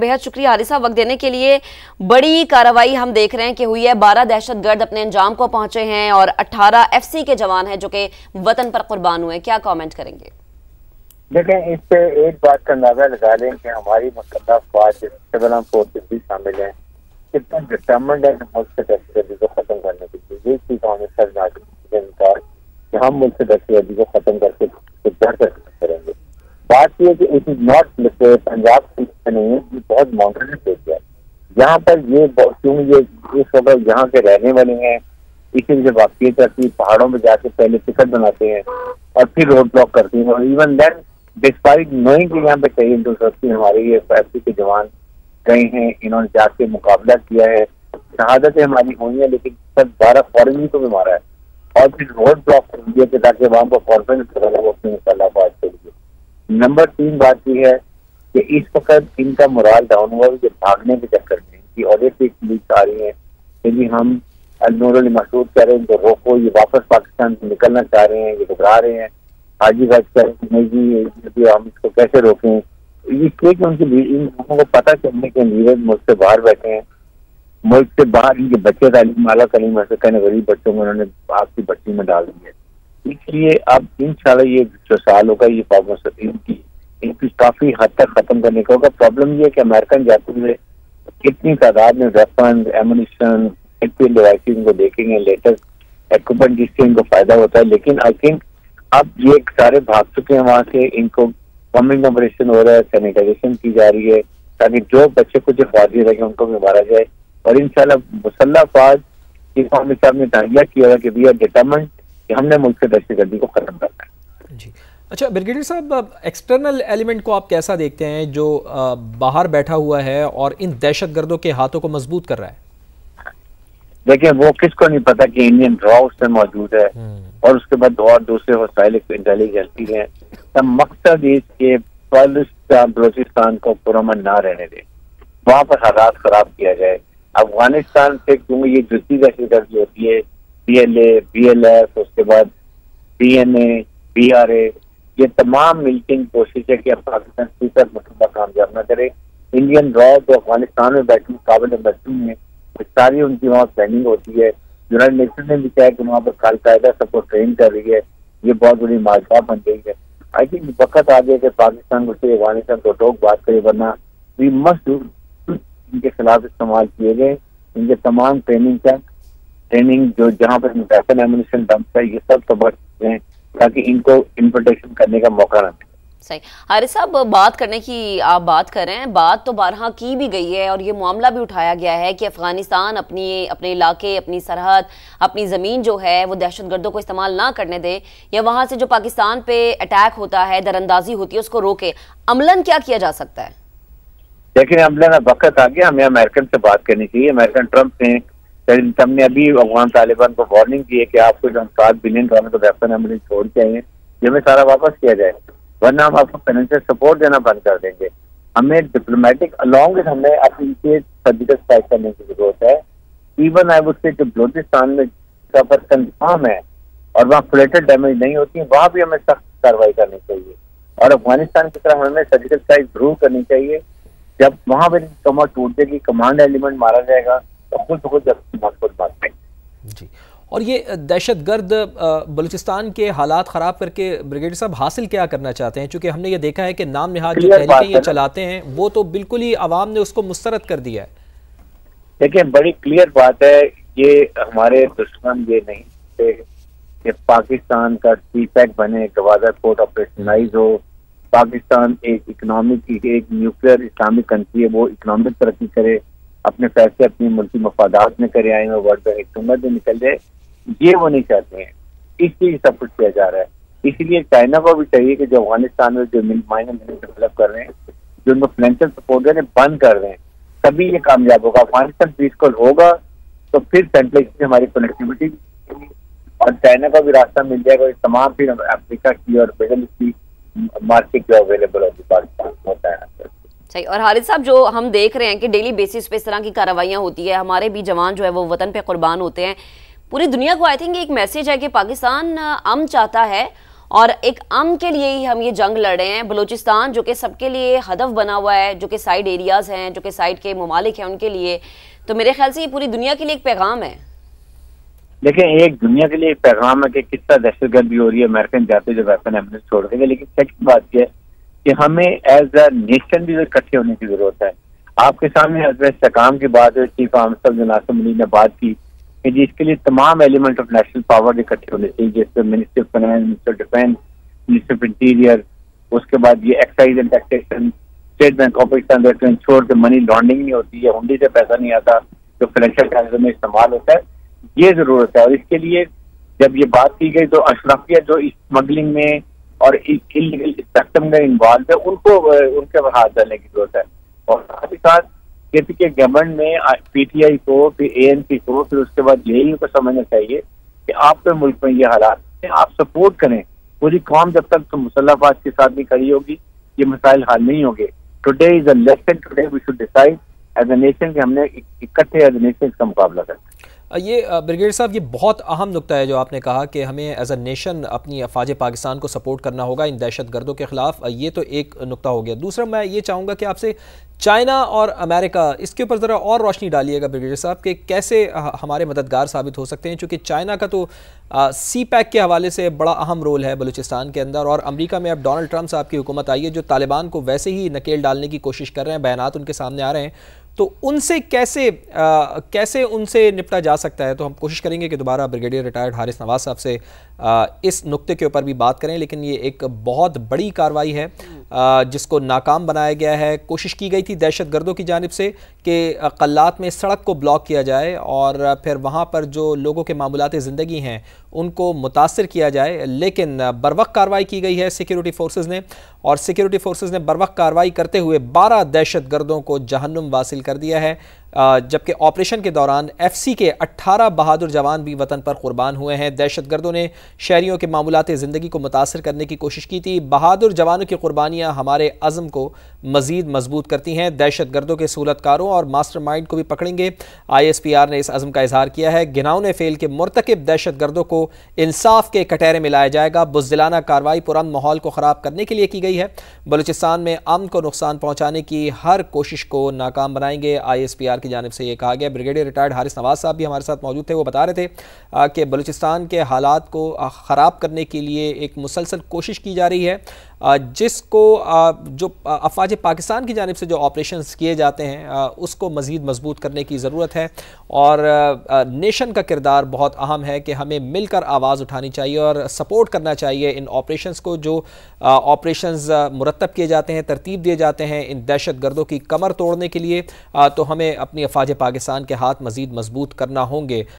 बेहद शुक्रिया हारिसा, वक्त देने के लिए। बड़ी कार्रवाई हम देख रहे हैं कि हुई है। 12 दहशतगर्द अपने अंजाम को पहुंचे हैं और 18 एफसी के जवान हैं जो कि वतन पर कुर्बान हुए। क्या कमेंट करेंगे? देखें, इस पे एक बात का अंदाजा लगा लें कि हमारी मुसल्लह फौज सिविल आर्म फोर्सेस भी शामिल हैं, कितना डिटरमेंट है मुल्क से दहशतगर्दी को खत्म करने के लिए। ये चीज हमें सरकार कि हम मुल्क से दहशतगर्दी को खत्म करके बेहतर करेंगे। बात यह है कि इट इज नॉट पंजाब नहीं है, ये बहुत माउंटेनस एरिया है। यहाँ पर ये क्योंकि ये इस वक्त यहाँ के रहने वाले हैं, इसी वजह वाकई करती पहाड़ों में जाके पहले टिकट बनाते हैं और फिर रोड ब्लॉक करती हैं। और इवन देन डिस्पाइट नोइंग कि यहाँ पे चाहिए इंटरसेप्शन हमारे ये एफसी के जवान गए हैं, इन्होंने जाके मुकाबला किया है, शहादतें हमारी हुई है, लेकिन सब 12 फौरनी को भी मारा है और फिर रोड ब्लॉक कर दिया कि ताकि वहां पर कॉन्फिडेंस करेगा वो अपनी मुसल्लह फौज के लिए। नंबर 3 बात यह है कि इस वक्त इनका मोराल डाउन हुआ है भागने के चक्कर में। इनकी ऑडियो लीक आ रही है कि जी हम नूरुल मसूद कह रहे हैं इनको रोको, ये वापस पाकिस्तान से निकलना चाह रहे हैं, ये घबरा रहे हैं। हाजी भाई कह रहे हैं नहीं जी हम इसको कैसे रोकें। इसलिए कि उनकी इन लोगों को पता चलने के लीडर मुल्क से बाहर बैठे हैं, मुल्क से बाहर इनके बच्चे तालीम आला तालीम ऐसे कहने गरीब बच्चों को उन्होंने आग की भट्टी में डाल दी है। इसलिए अब इंशाल्लाह ये जो साल होगा ये इनकी काफी हद तक खत्म करने का होगा। प्रॉब्लम ये है कि अमेरिकन जाते हुए कितनी तादाद में वेपन एमुनिशन डिवाइसेस इनको देखेंगे, लेटेस्ट इक्विपमेंट जिससे इनको फायदा होता है। लेकिन आई थिंक अब ये सारे भाग चुके हैं वहां से, इनको बॉम्बिंग ऑपरेशन हो रहा है, सैनिटाइजेशन की जा रही है ताकि जो बच्चे कुछ फौजी रहे उनको भी मारा जाए। और इंशाल्लाह मुसल्लह फौज इमाम साहब ने ताज़िया किया कि वी आर डिटरमिन्ड कि हमने मुल्क से दहशतगर्दी को खत्म करना है। जी अच्छा ब्रिगेडियर साहब, एक्सटर्नल एलिमेंट को आप कैसा देखते हैं जो बाहर बैठा हुआ है और इन दहशतगर्दों के हाथों को मजबूत कर रहा है? देखिए वो किसको नहीं पता कि इंडियन रॉ उसमें मौजूद है और उसके बाद और दूसरे वसाइल इंटेलिजेंसी है। तब मकसद इसके बलोचिस्तान को पुरअमन ना रहने दे, वहां पर हालात खराब किया जाए। अफगानिस्तान से क्योंकि ये जुती दहशतगर्दी होती है, PLA, BLF, उसके बाद DNA, BRA, ये तमाम मिलकर कोशिश है कि अब पाकिस्तान सीकर मुकम्मल कामयाब न करे। इंडियन रॉ जो अफगानिस्तान में बैठी काबिल बच्ची है, सारी उनकी वहाँ प्लानिंग होती है। यूनाइटेड नेशन ने भी कहा कि वहाँ पर अल-कायदा सबको ट्रेन कर रही है, ये बहुत बड़ी माजबा बन गई है। आई थिंक वक्त आ गया कि पाकिस्तान को से अफगानिस्तान को टोक बात करे, वरना वी मस्ट इनके खिलाफ इस्तेमाल किए गए इनके तमाम ट्रेनिंग जो जहाँ पर वेपन एमुनिशन डंप है ये सब तो बच चुके हैं ताकि इनको इन्फिल्ट्रेशन करने का मौका न मिले। सही। हारिस साहब, बात करने की आप बात कर रहे हैं, बात तो बारहा की भी गई है और ये मामला भी उठाया गया है कि अफगानिस्तान अपने इलाके, अपनी सरहद, अपनी ज़मीन जो है वो दहशतगर्दों को इस्तेमाल ना करने दे या वहाँ से जो पाकिस्तान पे अटैक होता है, दरअंदाजी होती है, उसको रोके। अमलन क्या किया जा सकता है? लेकिन अमलन वक्त आ गया, हमें अमेरिकन से बात करनी चाहिए। अमेरिकन ट्रम्प ने अभी अफगान तालिबान को वार्निंग दी है कि आपको जो $7 बिलियन का वेपन एमुनिशन छोड़ के आए ये हमें सारा वापस किया जाए, वरना हम आपको फाइनेंशियल सपोर्ट देना बंद कर देंगे। हमें डिप्लोमेटिक अलॉन्ग विद हमें अपनी सर्जिकल स्ट्राइक करने की जरूरत है। इवन आई वुड से जो बलोचिस्तान में सफर कंफर्म है और वहाँ कोलेटरल डैमेज नहीं होती है, वहाँ भी हमें सख्त कार्रवाई करनी चाहिए। और अफगानिस्तान की तरह हमें सर्जिकल स्ट्राइक जरूर करनी चाहिए। जब वहाँ पर कमर टूट जाएगी, कमांड एलिमेंट मारा जाएगा तो खुद बात जी। और ये दहशतगर्द बलूचिस्तान के हालात ख़राब करके ब्रिगेडियर साहब हासिल क्या करना चाहते हैं? चूँकि हमने ये देखा है कि नाम निहाद जो तहरीकें ये चलाते हैं वो तो बिल्कुल ही आवाम ने उसको मुस्तरद कर दिया है। देखिए बड़ी क्लियर बात है, ये हमारे दुश्मन ये नहीं थे कि पाकिस्तान का CPEC बने, गवादर पोर्ट ऑपरेशनलाइज हो, पाकिस्तान एक इकोनॉमिक एक न्यूक्लियर इस्लामिक कंट्री है, वो इकोनॉमिक तरक्की करे, अपने फैसले अपनी मुल्की मफादात में करे, आए में वर्ल्ड बैंक हुकूमत में निकल जाए, ये वो नहीं चाहते हैं। इसलिए सब कुछ किया जा रहा है। इसलिए चाइना को भी चाहिए कि जो अफगानिस्तान में जो माइनर डेवलप कर रहे हैं, जो उनको फाइनेंशियल सपोर्ट दे रहे हैं, बंद कर रहे हैं, तभी ये कामयाब होगा। अफगानिस्तान पीसफुल होगा तो फिर सेंट्रल हमारी कनेक्टिविटी और चाइना का भी रास्ता मिल जाएगा। तमाम फिर अफ्रीका की और मिडल ईस्ट की मार्केट जो अवेलेबल होगी पाकिस्तान होता है। सही। और हारिस साहब, जो हम देख रहे हैं कि डेली बेसिस पे इस तरह की कार्रवाइयां होती है, हमारे भी जवान जो है वो वतन पे कुर्बान होते हैं, पूरी दुनिया को आई थिंक एक मैसेज है कि पाकिस्तान अमन चाहता है اور ایک امن کے لیے ہی ہم یہ جنگ لڑ رہے ہیں. بلوچستان جو کہ سب کے لیے ہدف بنا ہوا ہے, جو کہ سائیڈ ایریاز ہیں, جو کہ سائیڈ کے ممالک ہیں ان کے لیے, تو میرے خیال سے یہ پوری دنیا کے لیے ایک پیغام ہے. دیکھیں ایک دنیا کے لیے ایک پیغام ہے کہ کس طرح دہشت گردی ہو رہی ہے, امریکن جاتے جو ویپن ایمنس چھوڑ دیں گے. لیکن سیکنڈ بات یہ ہے کہ ہمیں ایز اے نیشن بھی اکٹھے ہونے کی ضرورت ہے. آپ کے سامنے استحکام کی بات ہے, چیف آرم اسٹاف جناب ناصر منیع نے بات کی کہ جی اس کے لیے تمام ایلیمنٹ آف نیشنل پاور اکٹھے ہونے چاہیے, جیسے minister of finance, minister of defence, minister of interior, اس کے بعد یہ excise and taxation, state bank of Pakistan to ensure کہ منی لانڈرنگ نہیں ہوتی ہے, ہنڈی سے پیسہ نہیں آتا جو فائنینشیل ٹرانزیکشن میں استعمال ہوتا ہے. یہ ضرورت ہے. اور اس کے لیے جب یہ بات کی گئی تو اشرافیہ جو اسمگلنگ میں اور انلیگل اسپیکٹرم میں انوالو ہے ان کو ان کے ہاتھ ڈالنے کی ضرورت ہے. اور ساتھ ہی ساتھ کے پی کے گورنمنٹ میں پی ٹی آئی کو, پھر اے این پی کو, پھر اس کے بعد یہی کو سمجھنا چاہیے کہ آپ کے ملک میں یہ حالات ہیں, آپ سپورٹ کریں. پوری قوم جب تک تو مسلح افواج کے ساتھ نہیں کھڑی ہوگی یہ مسائل حل نہیں ہوں گے. Today is a lesson, today we should decide as a nation کہ ہم نے اکٹھے ایز اے نیشن اس کا مقابلہ کرنا ہے. یہ بریگیڈیئر صاحب یہ بہت اہم نقطہ ہے جو آپ نے کہا کہ ہمیں ایز اے نیشن اپنی افواج پاکستان کو سپورٹ کرنا ہوگا ان دہشت گردوں کے خلاف. یہ تو ایک نقطہ ہو گیا. دوسرا میں یہ چاہوں گا کہ آپ سے چائنا اور امریکہ اس کے اوپر ذرا اور روشنی ڈالیے گا بریگیڈیئر صاحب کہ کیسے ہمارے مددگار ثابت ہو سکتے ہیں, چونکہ چائنا کا تو سی پیک کے حوالے سے بڑا اہم رول ہے بلوچستان کے اندر, اور امریکہ میں اب ڈونلڈ ٹرمپ صاحب کی حکومت آئی ہے جو طالبان کو ویسے ہی نکیل ڈالنے کی کوشش کر رہے ہیں, بیانات ان کے سامنے آ رہے ہیں. تو ان سے کیسے ان سے نپٹا جا سکتا ہے؟ تو ہم کوشش کریں گے کہ دوبارہ بریگیڈیئر ریٹائرڈ حارث نواز صاحب سے اس نقطے کے اوپر بھی بات کریں. لیکن یہ ایک بہت بڑی کارروائی ہے جس کو ناکام بنایا گیا ہے. کوشش کی گئی تھی دہشت گردوں کی جانب سے کہ قلات میں سڑک کو بلاک کیا جائے اور پھر وہاں پر جو لوگوں کے معمولات زندگی ہیں ان کو متاثر کیا جائے, لیکن بروقت کارروائی کی گئی ہے سیکیورٹی فورسز نے, اور سیکیورٹی فورسز نے بروقت کارروائی کرتے ہوئے 12 دہشت گردوں کو جہنم واصل کر دیا ہے. جبکہ آپریشن کے دوران ایف سی کے 18 بہادر جوان بھی وطن پر قربان ہوئے ہیں. دہشت گردوں نے شہریوں کے معمولات زندگی کو متاثر کرنے کی کوشش کی تھی. بہادر جوانوں کی قربانیاں ہمارے عزم کو مزید مضبوط کرتی ہیں. دہشت گردوں کے صورت کاروں اور ماسٹر مائنڈ کو بھی پکڑیں گے. آئی ایس پی آر نے اس عزم کا اظہار کیا ہے. گناؤنے فعل کے مرتکب دہشت گردوں کو انصاف کے کٹہرے میں لایا جائے گا. بزدلانہ کارروائی پرامن ماحول کو خراب کرنے کے لیے کی گئی ہے. بلوچستان میں امن کو نقصان پہنچانے کی ہر کوشش کو ناکام بنائیں گے. آئی ایس پی آر کی جانب سے یہ کہا گیا. بریگیڈیئر ریٹائرڈ حارث نواز صاحب بھی ہمارے ساتھ موجود تھے. وہ بتا رہے تھے کہ بلوچستان کے حالات کو خراب کرنے کے لیے ایک مسلسل کوشش کی جا رہی ہے, جس کو جو افواج پاکستان کی جانب سے جو آپریشنز کیے جاتے ہیں اس کو مزید مضبوط کرنے کی ضرورت ہے. اور نیشن کا کردار بہت اہم ہے کہ ہمیں مل کر آواز اٹھانی چاہیے اور سپورٹ کرنا چاہیے ان آپریشنز کو, جو آپریشنز مرتب کیے جاتے ہیں, ترتیب دیے جاتے ہیں ان دہشت گردوں کی کمر توڑنے کے لیے. تو ہمیں اپنی افواج پاکستان کے ہاتھ مزید مضبوط کرنا ہوں گے.